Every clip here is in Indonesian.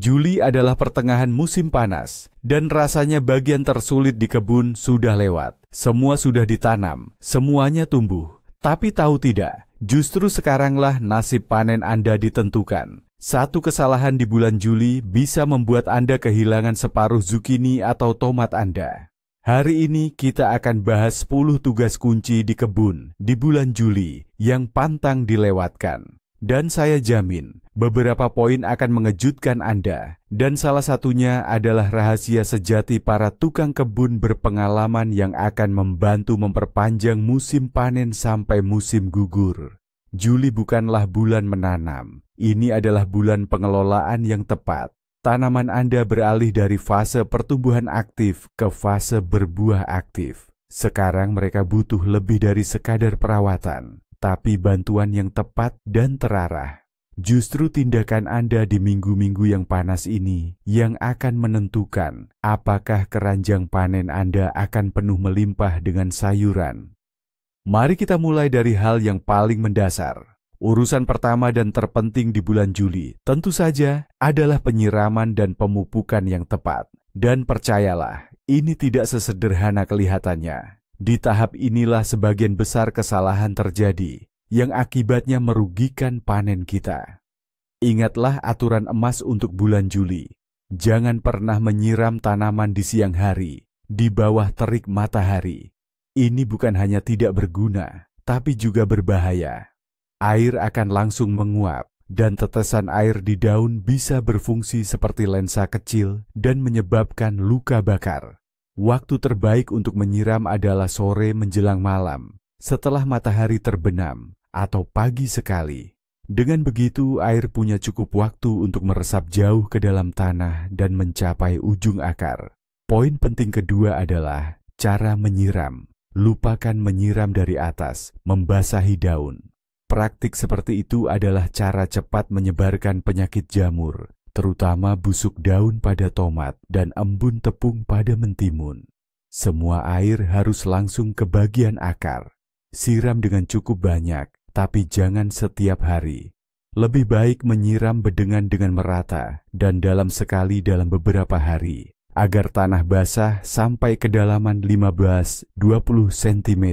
Juli adalah pertengahan musim panas, dan rasanya bagian tersulit di kebun sudah lewat. Semua sudah ditanam, semuanya tumbuh. Tapi tahu tidak, justru sekaranglah nasib panen Anda ditentukan. Satu kesalahan di bulan Juli bisa membuat Anda kehilangan separuh zukini atau tomat Anda. Hari ini kita akan bahas 10 tugas kunci di kebun di bulan Juli yang pantang dilewatkan. Dan saya jamin, beberapa poin akan mengejutkan Anda, dan salah satunya adalah rahasia sejati para tukang kebun berpengalaman yang akan membantu memperpanjang musim panen sampai musim gugur. Juli bukanlah bulan menanam, ini adalah bulan pengelolaan yang tepat. Tanaman Anda beralih dari fase pertumbuhan aktif ke fase berbuah aktif. Sekarang mereka butuh lebih dari sekadar perawatan, tapi bantuan yang tepat dan terarah. Justru tindakan Anda di minggu-minggu yang panas ini yang akan menentukan apakah keranjang panen Anda akan penuh melimpah dengan sayuran. Mari kita mulai dari hal yang paling mendasar. Urusan pertama dan terpenting di bulan Juli tentu saja adalah penyiraman dan pemupukan yang tepat. Dan percayalah, ini tidak sesederhana kelihatannya. Di tahap inilah sebagian besar kesalahan terjadi, yang akibatnya merugikan panen kita. Ingatlah aturan emas untuk bulan Juli. Jangan pernah menyiram tanaman di siang hari, di bawah terik matahari. Ini bukan hanya tidak berguna, tapi juga berbahaya. Air akan langsung menguap, dan tetesan air di daun bisa berfungsi seperti lensa kecil dan menyebabkan luka bakar. Waktu terbaik untuk menyiram adalah sore menjelang malam, setelah matahari terbenam, atau pagi sekali. Dengan begitu, air punya cukup waktu untuk meresap jauh ke dalam tanah dan mencapai ujung akar. Poin penting kedua adalah cara menyiram. Lupakan menyiram dari atas, membasahi daun. Praktik seperti itu adalah cara cepat menyebarkan penyakit jamur, terutama busuk daun pada tomat dan embun tepung pada mentimun. Semua air harus langsung ke bagian akar. Siram dengan cukup banyak, tapi jangan setiap hari. Lebih baik menyiram bedengan dengan merata dan dalam sekali dalam beberapa hari, agar tanah basah sampai kedalaman 15-20 cm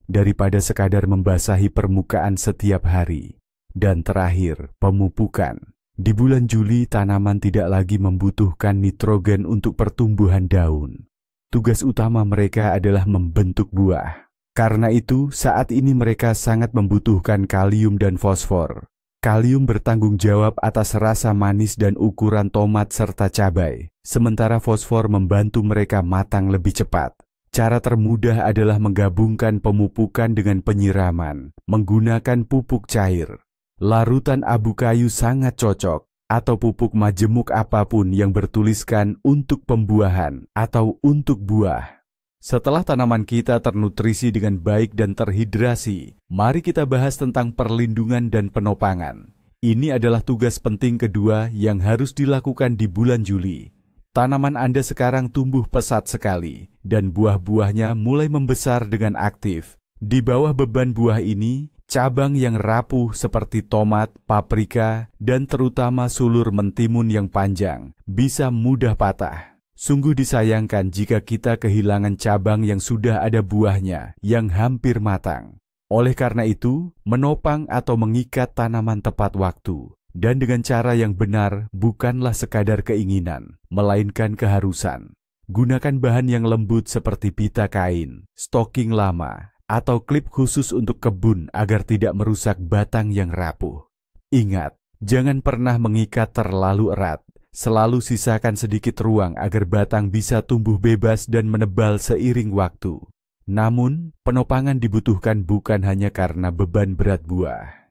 daripada sekadar membasahi permukaan setiap hari. Dan terakhir, pemupukan. Di bulan Juli, tanaman tidak lagi membutuhkan nitrogen untuk pertumbuhan daun. Tugas utama mereka adalah membentuk buah. Karena itu, saat ini mereka sangat membutuhkan kalium dan fosfor. Kalium bertanggung jawab atas rasa manis dan ukuran tomat serta cabai, sementara fosfor membantu mereka matang lebih cepat. Cara termudah adalah menggabungkan pemupukan dengan penyiraman, menggunakan pupuk cair. Larutan abu kayu sangat cocok, atau pupuk majemuk apapun yang bertuliskan untuk pembuahan atau untuk buah. Setelah tanaman kita ternutrisi dengan baik dan terhidrasi, mari kita bahas tentang perlindungan dan penopangan. Ini adalah tugas penting kedua yang harus dilakukan di bulan Juli. Tanaman Anda sekarang tumbuh pesat sekali, dan buah-buahnya mulai membesar dengan aktif. Di bawah beban buah ini, cabang yang rapuh seperti tomat, paprika, dan terutama sulur mentimun yang panjang bisa mudah patah. Sungguh disayangkan jika kita kehilangan cabang yang sudah ada buahnya yang hampir matang. Oleh karena itu, menopang atau mengikat tanaman tepat waktu dan dengan cara yang benar bukanlah sekadar keinginan, melainkan keharusan. Gunakan bahan yang lembut seperti pita kain, stoking lama, atau klip khusus untuk kebun agar tidak merusak batang yang rapuh. Ingat, jangan pernah mengikat terlalu erat. Selalu sisakan sedikit ruang agar batang bisa tumbuh bebas dan menebal seiring waktu. Namun, penopangan dibutuhkan bukan hanya karena beban berat buah.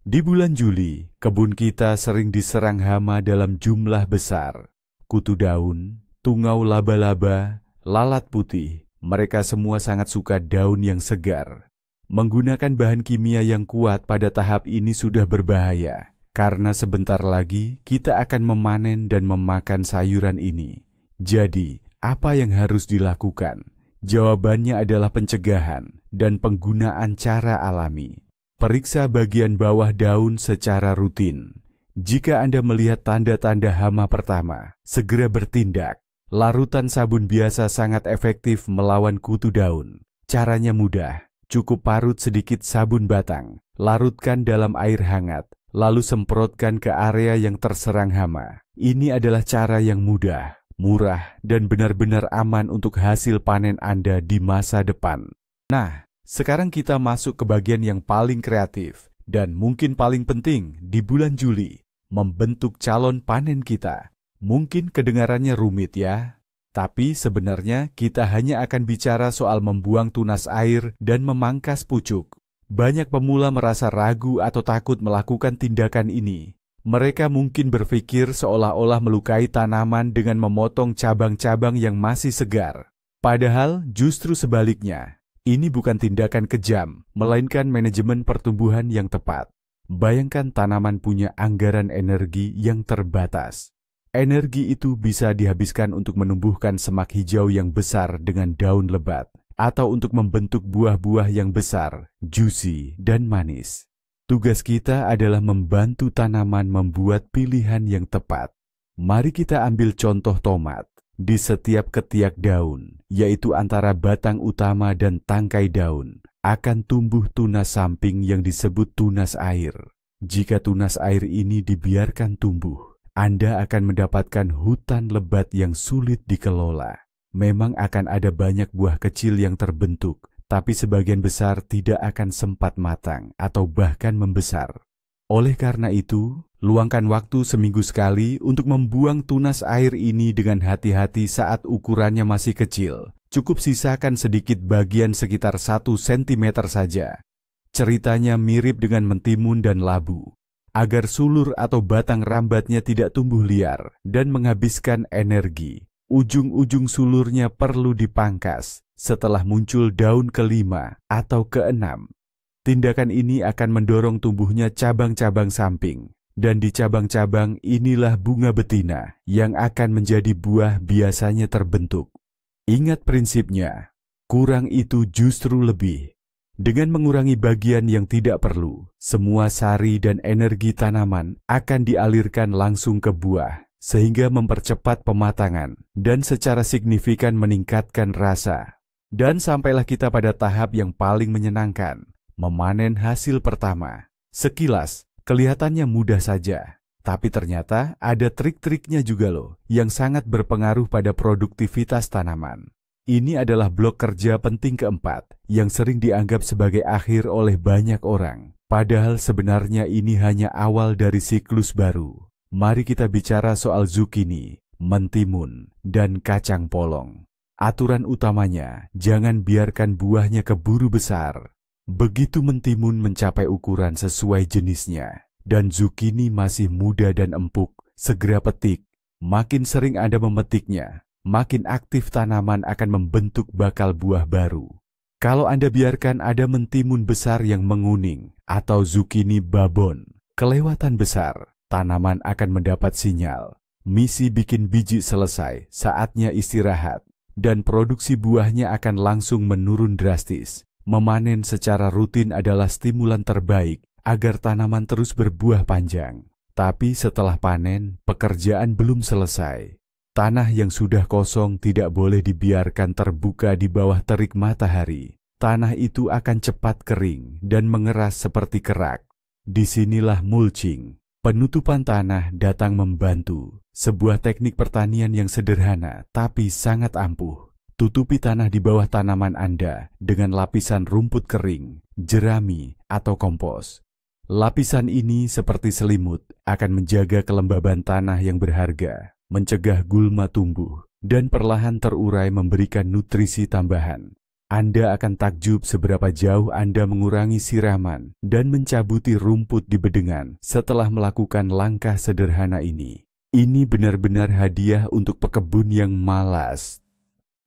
Di bulan Juli, kebun kita sering diserang hama dalam jumlah besar. Kutu daun, tungau laba-laba, lalat putih, mereka semua sangat suka daun yang segar. Menggunakan bahan kimia yang kuat pada tahap ini sudah berbahaya. Karena sebentar lagi kita akan memanen dan memakan sayuran ini. Jadi, apa yang harus dilakukan? Jawabannya adalah pencegahan dan penggunaan cara alami. Periksa bagian bawah daun secara rutin. Jika Anda melihat tanda-tanda hama pertama, segera bertindak. Larutan sabun biasa sangat efektif melawan kutu daun. Caranya mudah, cukup parut sedikit sabun batang, larutkan dalam air hangat, lalu semprotkan ke area yang terserang hama. Ini adalah cara yang mudah, murah, dan benar-benar aman untuk hasil panen Anda di masa depan. Nah, sekarang kita masuk ke bagian yang paling kreatif dan mungkin paling penting di bulan Juli, membentuk calon panen kita. Mungkin kedengarannya rumit ya, tapi sebenarnya kita hanya akan bicara soal membuang tunas air dan memangkas pucuk. Banyak pemula merasa ragu atau takut melakukan tindakan ini. Mereka mungkin berpikir seolah-olah melukai tanaman dengan memotong cabang-cabang yang masih segar. Padahal justru sebaliknya, ini bukan tindakan kejam, melainkan manajemen pertumbuhan yang tepat. Bayangkan tanaman punya anggaran energi yang terbatas. Energi itu bisa dihabiskan untuk menumbuhkan semak hijau yang besar dengan daun lebat, atau untuk membentuk buah-buah yang besar, juicy, dan manis. Tugas kita adalah membantu tanaman membuat pilihan yang tepat. Mari kita ambil contoh tomat. Di setiap ketiak daun, yaitu antara batang utama dan tangkai daun, akan tumbuh tunas samping yang disebut tunas air. Jika tunas air ini dibiarkan tumbuh, Anda akan mendapatkan hutan lebat yang sulit dikelola. Memang akan ada banyak buah kecil yang terbentuk, tapi sebagian besar tidak akan sempat matang atau bahkan membesar. Oleh karena itu, luangkan waktu seminggu sekali untuk membuang tunas air ini dengan hati-hati saat ukurannya masih kecil. Cukup sisakan sedikit bagian sekitar 1 cm saja. Ceritanya mirip dengan mentimun dan labu. Agar sulur atau batang rambatnya tidak tumbuh liar dan menghabiskan energi, ujung-ujung sulurnya perlu dipangkas setelah muncul daun kelima atau keenam. Tindakan ini akan mendorong tumbuhnya cabang-cabang samping, dan di cabang-cabang inilah bunga betina yang akan menjadi buah biasanya terbentuk. Ingat prinsipnya, kurang itu justru lebih. Dengan mengurangi bagian yang tidak perlu, semua sari dan energi tanaman akan dialirkan langsung ke buah, sehingga mempercepat pematangan dan secara signifikan meningkatkan rasa. Dan sampailah kita pada tahap yang paling menyenangkan, memanen hasil pertama. Sekilas, kelihatannya mudah saja, tapi ternyata ada trik-triknya juga loh, yang sangat berpengaruh pada produktivitas tanaman. Ini adalah blok kerja penting keempat yang sering dianggap sebagai akhir oleh banyak orang. Padahal sebenarnya ini hanya awal dari siklus baru. Mari kita bicara soal zukini, mentimun, dan kacang polong. Aturan utamanya, jangan biarkan buahnya keburu besar. Begitu mentimun mencapai ukuran sesuai jenisnya, dan zukini masih muda dan empuk, segera petik. Makin sering Anda memetiknya, makin aktif tanaman akan membentuk bakal buah baru. Kalau Anda biarkan ada mentimun besar yang menguning atau zukini babon, kelewatan besar, tanaman akan mendapat sinyal. Misi bikin biji selesai, saatnya istirahat, dan produksi buahnya akan langsung menurun drastis. Memanen secara rutin adalah stimulan terbaik agar tanaman terus berbuah panjang. Tapi setelah panen, pekerjaan belum selesai. Tanah yang sudah kosong tidak boleh dibiarkan terbuka di bawah terik matahari. Tanah itu akan cepat kering dan mengeras seperti kerak. Disinilah mulching, penutupan tanah, datang membantu. Sebuah teknik pertanian yang sederhana tapi sangat ampuh. Tutupi tanah di bawah tanaman Anda dengan lapisan rumput kering, jerami, atau kompos. Lapisan ini seperti selimut akan menjaga kelembaban tanah yang berharga, mencegah gulma tumbuh, dan perlahan terurai memberikan nutrisi tambahan. Anda akan takjub seberapa jauh Anda mengurangi siraman dan mencabuti rumput di bedengan setelah melakukan langkah sederhana ini. Ini benar-benar hadiah untuk pekebun yang malas.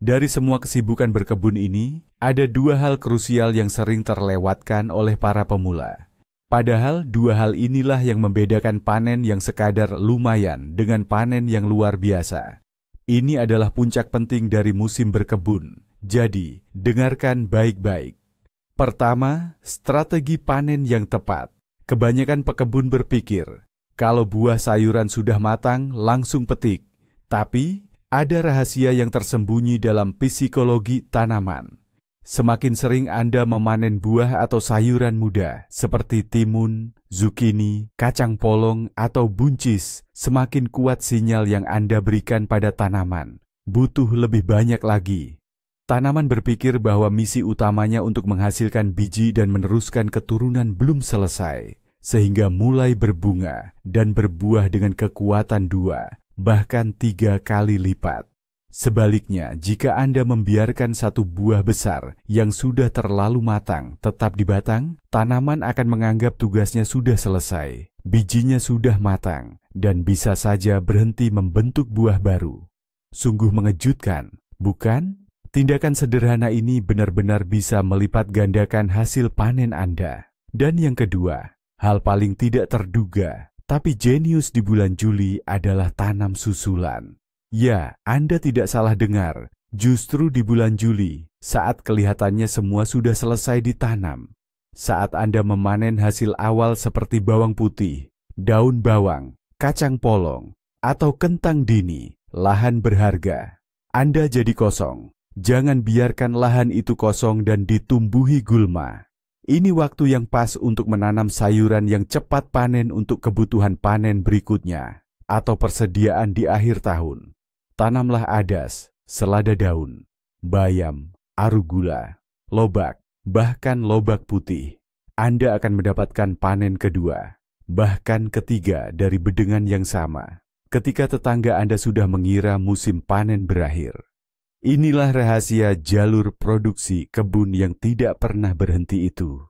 Dari semua kesibukan berkebun ini, ada dua hal krusial yang sering terlewatkan oleh para pemula. Padahal dua hal inilah yang membedakan panen yang sekadar lumayan dengan panen yang luar biasa. Ini adalah puncak penting dari musim berkebun. Jadi, dengarkan baik-baik. Pertama, strategi panen yang tepat. Kebanyakan pekebun berpikir, Kalau buah sayuran sudah matang, langsung petik. Tapi, ada rahasia yang tersembunyi dalam psikologi tanaman. Semakin sering Anda memanen buah atau sayuran muda, seperti timun, zukini, kacang polong, atau buncis, semakin kuat sinyal yang Anda berikan pada tanaman. Butuh lebih banyak lagi. Tanaman berpikir bahwa misi utamanya untuk menghasilkan biji dan meneruskan keturunan belum selesai, sehingga mulai berbunga dan berbuah dengan kekuatan 2, bahkan 3 kali lipat. Sebaliknya, jika Anda membiarkan satu buah besar yang sudah terlalu matang tetap di batang, tanaman akan menganggap tugasnya sudah selesai, bijinya sudah matang, dan bisa saja berhenti membentuk buah baru. Sungguh mengejutkan, bukan? Tindakan sederhana ini benar-benar bisa melipat gandakan hasil panen Anda. Dan yang kedua, hal paling tidak terduga, tapi jenius di bulan Juli adalah tanam susulan. Ya, Anda tidak salah dengar. Justru di bulan Juli, saat kelihatannya semua sudah selesai ditanam. Saat Anda memanen hasil awal seperti bawang putih, daun bawang, kacang polong, atau kentang dini, lahan berharga. Anda jadi kosong. Jangan biarkan lahan itu kosong dan ditumbuhi gulma. Ini waktu yang pas untuk menanam sayuran yang cepat panen untuk kebutuhan panen berikutnya, atau persediaan di akhir tahun. Tanamlah adas, selada daun, bayam, arugula, lobak, bahkan lobak putih. Anda akan mendapatkan panen kedua, bahkan ketiga dari bedengan yang sama, ketika tetangga Anda sudah mengira musim panen berakhir. Inilah rahasia jalur produksi kebun yang tidak pernah berhenti itu.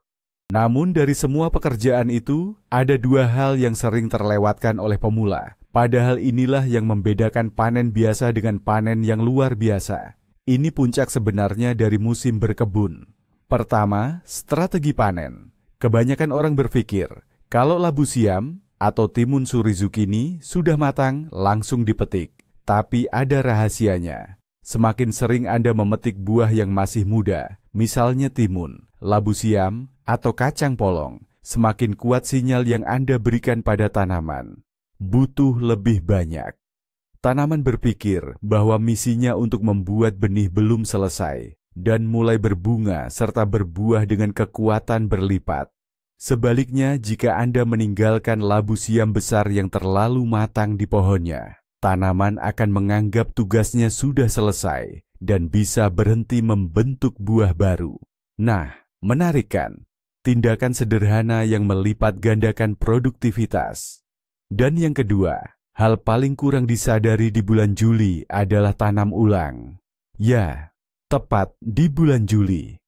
Namun dari semua pekerjaan itu, ada 2 hal yang sering terlewatkan oleh pemula. Padahal inilah yang membedakan panen biasa dengan panen yang luar biasa. Ini puncak sebenarnya dari musim berkebun. Pertama, strategi panen. Kebanyakan orang berpikir, kalau labu siam atau timun suri zukini sudah matang, langsung dipetik. Tapi ada rahasianya. Semakin sering Anda memetik buah yang masih muda, misalnya timun, labu siam, atau kacang polong, semakin kuat sinyal yang Anda berikan pada tanaman. Butuh lebih banyak. Tanaman berpikir bahwa misinya untuk membuat benih belum selesai, dan mulai berbunga serta berbuah dengan kekuatan berlipat. Sebaliknya, jika Anda meninggalkan labu siam besar yang terlalu matang di pohonnya, tanaman akan menganggap tugasnya sudah selesai dan bisa berhenti membentuk buah baru. Nah, menarik kan? Tindakan sederhana yang melipat gandakan produktivitas. Dan yang kedua, hal paling kurang disadari di bulan Juli adalah tanam ulang. Ya, tepat di bulan Juli.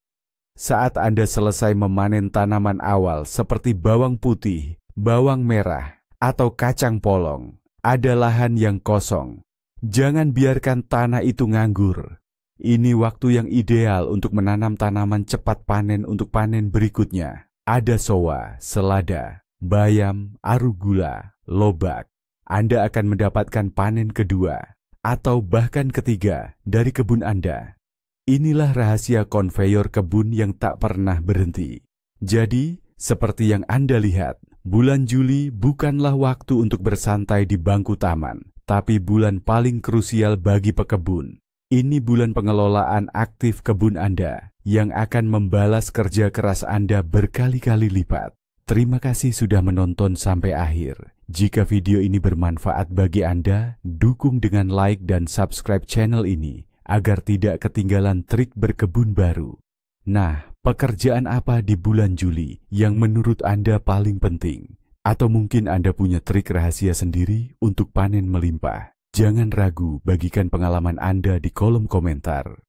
Saat Anda selesai memanen tanaman awal seperti bawang putih, bawang merah, atau kacang polong, ada lahan yang kosong. Jangan biarkan tanah itu nganggur. Ini waktu yang ideal untuk menanam tanaman cepat panen untuk panen berikutnya. Ada soa, selada, bayam, arugula, lobak. Anda akan mendapatkan panen kedua, atau bahkan ketiga dari kebun Anda. Inilah rahasia konveyor kebun yang tak pernah berhenti. Jadi, seperti yang Anda lihat, bulan Juli bukanlah waktu untuk bersantai di bangku taman, tapi bulan paling krusial bagi pekebun. Ini bulan pengelolaan aktif kebun Anda yang akan membalas kerja keras Anda berkali-kali lipat. Terima kasih sudah menonton sampai akhir. Jika video ini bermanfaat bagi Anda, dukung dengan like dan subscribe channel ini agar tidak ketinggalan trik berkebun baru. Nah, pekerjaan apa di bulan Juli yang menurut Anda paling penting? Atau mungkin Anda punya trik rahasia sendiri untuk panen melimpah? Jangan ragu bagikan pengalaman Anda di kolom komentar.